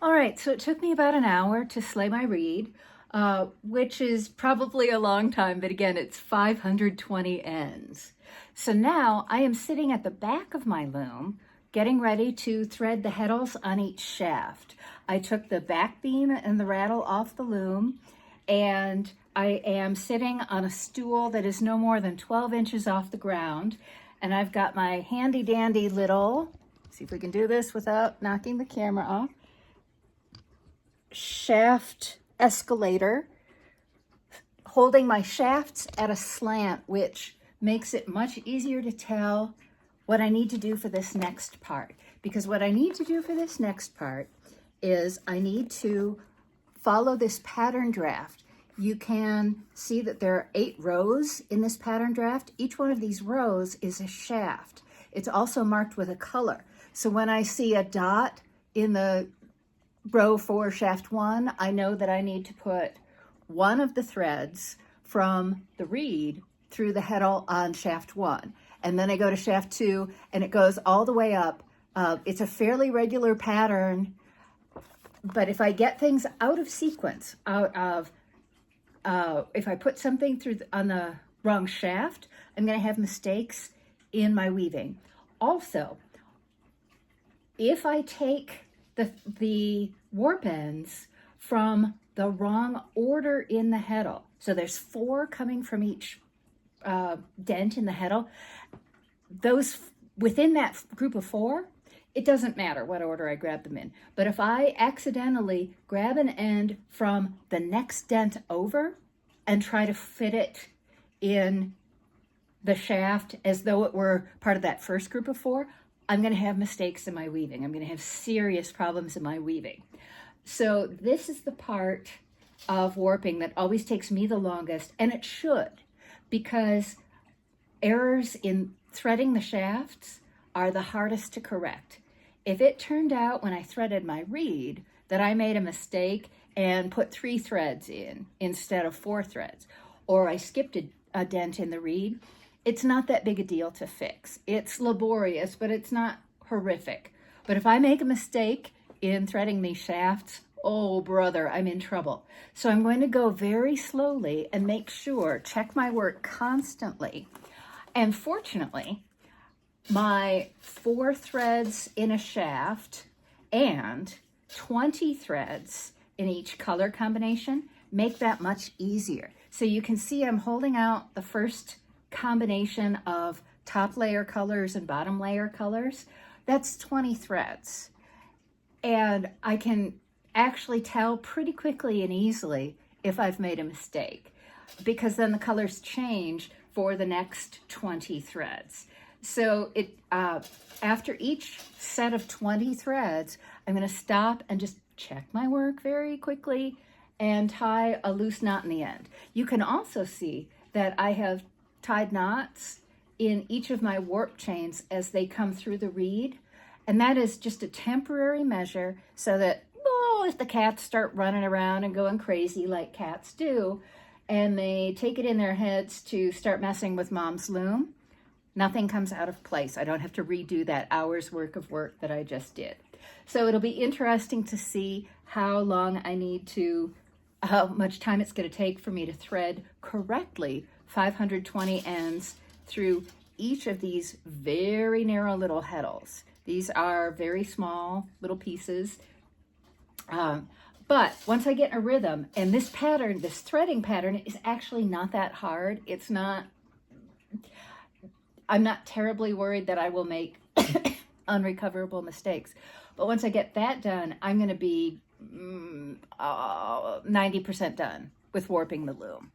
All right, so it took me about an hour to slay my reed, which is probably a long time, but again, it's 520 ends. So now I am sitting at the back of my loom, getting ready to thread the heddles on each shaft. I took the back beam and the rattle off the loom, and I am sitting on a stool that is no more than 12 inches off the ground, and I've got my handy dandy little, see if we can do this without knocking the camera off, shaft escalator holding my shafts at a slant, which makes it much easier to tell what I need to do for this next part. Because what I need to do for this next part is I need to follow this pattern draft. You can see that there are 8 rows in this pattern draft. Each one of these rows is a shaft. It's also marked with a color. So when I see a dot in the row 4, shaft 1, I know that I need to put one of the threads from the reed through the heddle on shaft 1. And then I go to shaft 2 and it goes all the way up. It's a fairly regular pattern, but if I get things out of sequence, if I put something through on the wrong shaft, I'm going to have mistakes in my weaving. Also, if I take the warp ends from the wrong order in the heddle, so there's 4 coming from each dent in the heddle, those within that group of 4, it doesn't matter what order I grab them in. But if I accidentally grab an end from the next dent over and try to fit it in the shaft as though it were part of that first group of 4, I'm going to have mistakes in my weaving. I'm going to have serious problems in my weaving. So this is the part of warping that always takes me the longest, and it should, because errors in threading the shafts are the hardest to correct. If it turned out when I threaded my reed that I made a mistake and put 3 threads in instead of 4 threads, or I skipped a dent in the reed, it's not that big a deal to fix. It's laborious, but it's not horrific. But if I make a mistake in threading these shafts, oh brother, I'm in trouble. So I'm going to go very slowly and make sure, check my work constantly. And fortunately, my 4 threads in a shaft and 20 threads in each color combination make that much easier. So you can see I'm holding out the first combination of top layer colors and bottom layer colors. That's 20 threads. And I can actually tell pretty quickly and easily if I've made a mistake, because then the colors change for the next 20 threads. So after each set of 20 threads, I'm going to stop and just check my work very quickly and tie a loose knot in the end. You can also see that I have tied knots in each of my warp chains as they come through the reed. And that is just a temporary measure so that, if the cats start running around and going crazy like cats do, and they take it in their heads to start messing with mom's loom, nothing comes out of place. I don't have to redo that hour's worth of work that I just did. So it'll be interesting to see how much time it's going to take for me to thread correctly 520 ends through each of these very narrow little heddles. These are very small little pieces. But once I get in a rhythm, and this pattern, this threading pattern is actually not that hard. I'm not terribly worried that I will make unrecoverable mistakes. But once I get that done, I'm going to be 90% done with warping the loom.